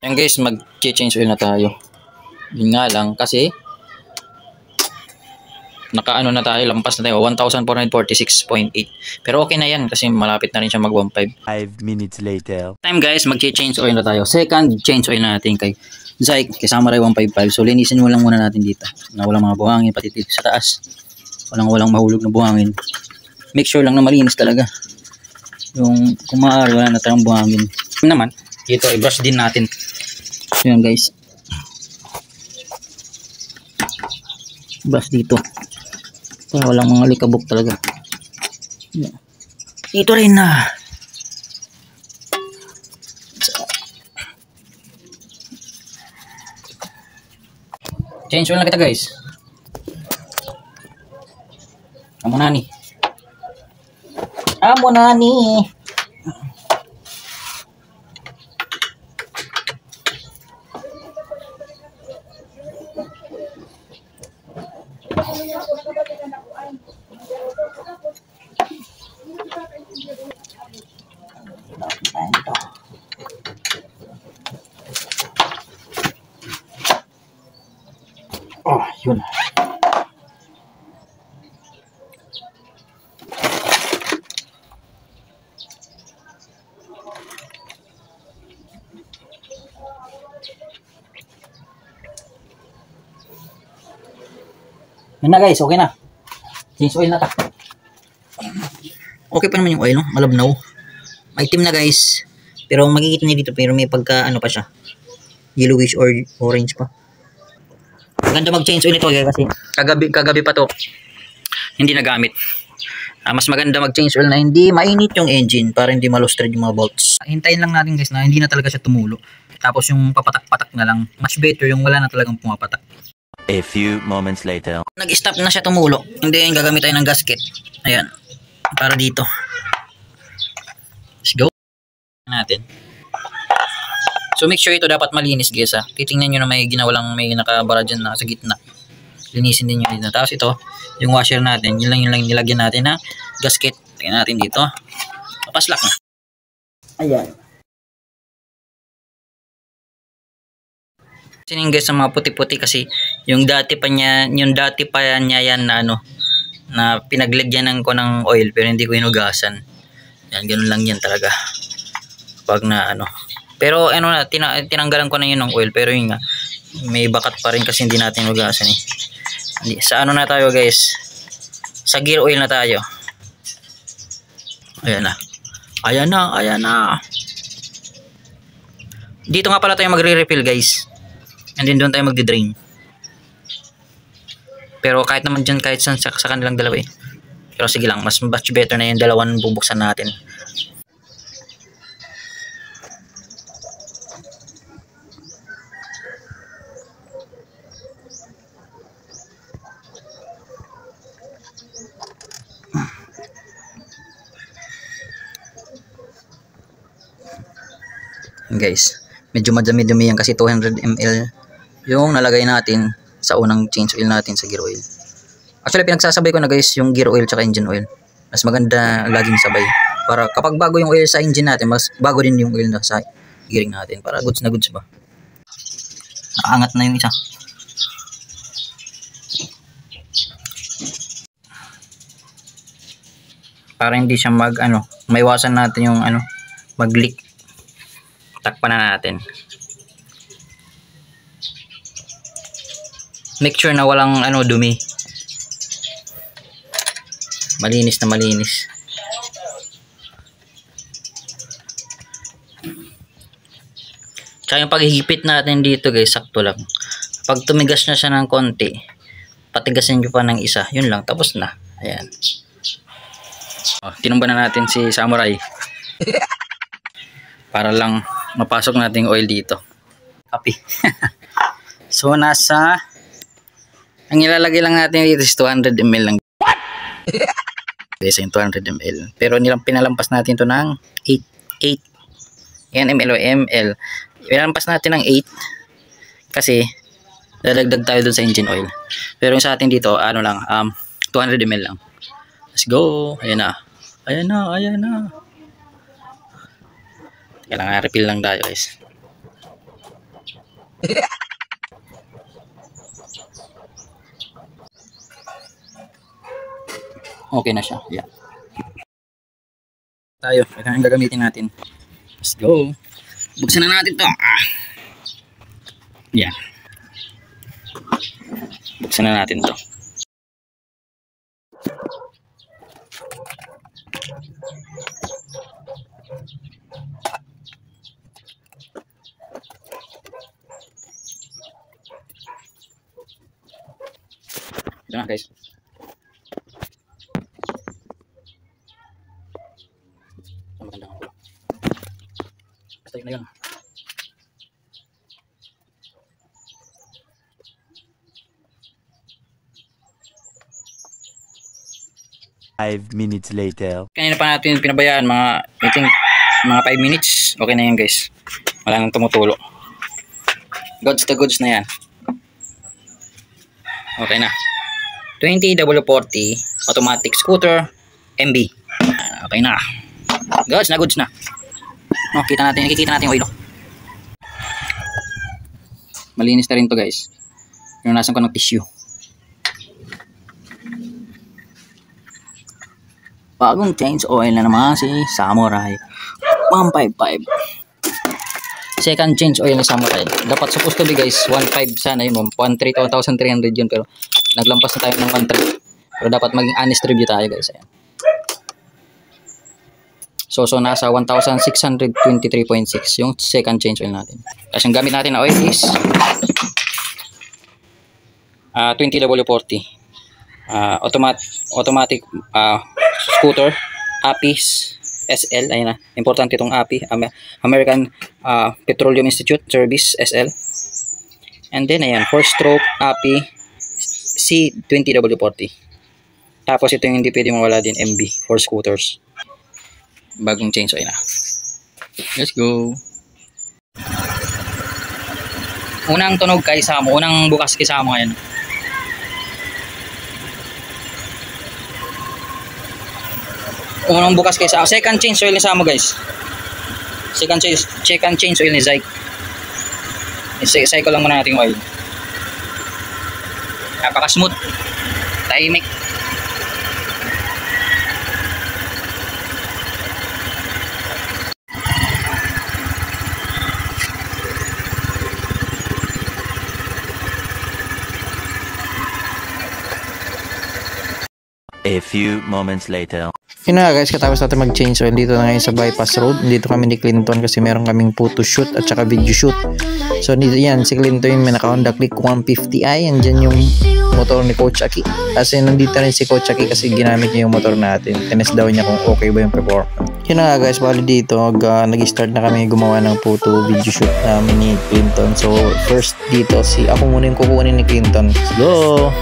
Ayan guys, mag-change oil na tayo. Yun nga lang kasi nakaano na tayo, lampas na tayo 1,446.8. Pero okay na yan kasi malapit na rin siya mag 1.5. 5 minutes later. Time guys, mag-change oil na tayo. Second change oil na natin kay Zyke, kay Samurai 155. So linisin mo lang muna natin dito na walang mga buhangin, pati dito sa taas. Walang mahulog na buhangin. Make sure lang na malinis talaga. Yung kung maaari wala na tayong buhangin. Naman, dito i-brush din natin. Ayan guys. Brush dito. Para walang mga likabok talaga. Dito rin na. Change oil na kita guys. Amo na ni. Amo na ni. Oh, yun. Yan na guys, okay na. Change oil na ta. Okay pa naman yung oil, no? Malabnaw. Maitim na guys. Pero makikita niyo dito, pero may pagka ano pa siya. Yellowish or orange pa. Maganda mag-change oil nito kasi kagabi pa to. Hindi nagamit. Mas maganda mag-change oil na hindi mainit yung engine para hindi malustred yung mga bolts. Hintayin lang natin guys na hindi na talaga siya tumulo. Tapos yung papatak-patak na lang. Much better yung wala na talagang pumapatak. A few moments later. Nag-stop na siya tumulo. Hindi yung gagamit tayo ng gasket. Ayan. Para dito. Let's go. Natin. So make sure ito dapat malinis guys ha. Titingnan nyo na may ginawalang may nakabara dyan na sa gitna. Linisin din nyo dito. Tapos ito, yung washer natin. Yun lang nilagyan natin na gasket. Tingnan natin dito. Papaslak na. Ayan. Sining guys sa mga puti-puti kasi yung dati pa niya yan na ano na pinaglagyan ko ng oil pero hindi ko hinugasan. Yan, ganun lang yan talaga. Pag na ano. Pero ano na tinanggalan ko na yun ng oil pero yun nga may bakat pa rin kasi hindi natin hinugasan eh. Sa ano na tayo guys? Sa gear oil na tayo. Ayan na. Ayan na. Dito nga pala tayo magre-refill guys. And then doon tayo magdi-drain. Pero kahit naman dyan, kahit sa kanilang dalawa eh. Pero sige lang, mas much better na yung dalawang bubuksan natin. Guys, medyo madami-dumi yan kasi 200 ml yung nalagay natin sa unang change oil natin sa gear oil. Actually pinagsasabay ko na guys yung gear oil tsaka engine oil. Mas maganda laging sabay para kapag bago yung oil sa engine natin, mas bago din yung oil na sa gearing natin para goods na goods ba. Nakaangat na yung isa. Para hindi siya maiwasan natin yung mag-leak. Takpan na natin. Make sure na walang dumi. Malinis na malinis. Tsaka yung paghihipit natin dito guys, sakto lang. Pag tumigas na siya ng konti, patigasin nyo pa ng isa. Yun lang, tapos na. Ayan. Tinumba na natin si Samurai. Para lang mapasok natin yung oil dito. Copy. So nasa ang ilalagay lang natin dito is 200 ml lang. What? Yes, yung 200 ml. Pero pinalampas natin to ng 8. Yan ml o ml. Pinalampas natin ng 8 kasi dadagdag tayo dun sa engine oil. Pero yung sa atin dito 200 ml lang. Let's go. Ayan na. Kailangan refill lang tayo guys. Okay na siya. Yeah. Tayo. Ito ang gagamitin natin. Let's go. Buksan na natin to. Yeah. Buksan na natin to. Ito na guys. Maganda ako. Basta yun na yun. Five minutes later. Kanina pa natin pinabayaan mga, I think, mga 5 minutes. Okay na yan guys. Wala nang tumutulo. Goods to goods na yan. Okay na. 20W40 automatic scooter MB. Okay na. Goods na goods na. No, nakikita natin yung oil. Malinis na rin to guys. Pinunasan ko ng tissue. Bagong change oil na naman si Samurai 155. Second change oil ni Samurai. Dapat supposed to be guys 1.5 sana yun. 1.3 to 1,300 yun. Pero naglampas na tayo ng 1.3. Pero dapat maging honest review tayo guys. Ayan. So nasa 1,623.6 yung second change oil natin. Tapos yung gamit natin na oil is 20W40 automatic scooter API SL. Ayun na, importante itong API, American Petroleum Institute Service SL. And then ayan, 4-stroke API C20W40. Tapos ito yung hindi pwede mawala din, MB for scooters. Bagong change oil na. Let's go. Unang tunog kay Samo, unang bukas kay Samo ngayon. Unang bukas kay Samo. Second change oil ni Samo guys. Second change oil ni Zyke. Cycle lang muna natin yung oil. Napaka smooth. Tahimik. A few moments later. Yun na guys, katapos natin mag-change oil dito na ngayon sa bypass road. Dito kami ni Clinton kasi meron kaming photo shoot at saka video shoot. So dito yan, si Clinton may naka-Honda Click 150i. Yan dyan yung motor ni Coach Aki. Kasi nandito rin si Coach Aki kasi ginamit niya yung motor natin. Tinest daw niya kung okay ba yung performance. Yun na guys, bali dito nag-start na kami gumawa ng photo video shoot namin ni Clinton. So first dito, ako muna yung kukunin ni Clinton. Let's go!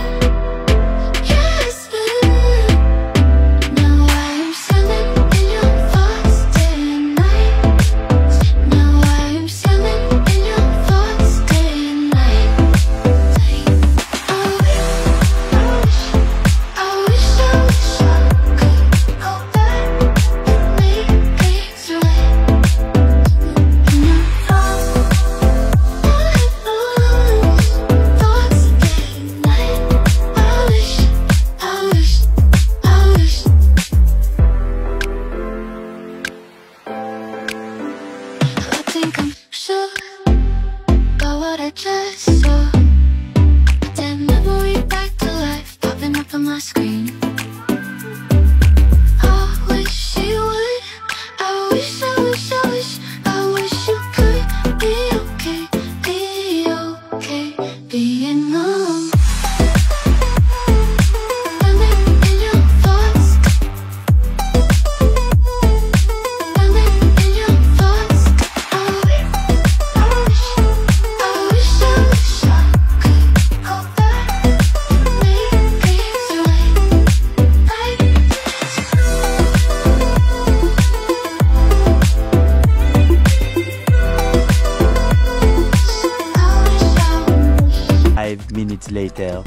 Later.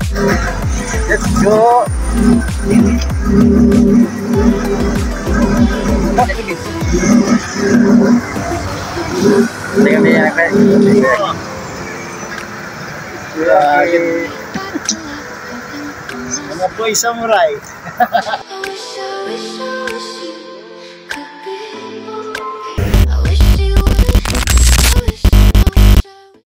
Let's go! Mga boy samurai. I wish, I wish, I wish you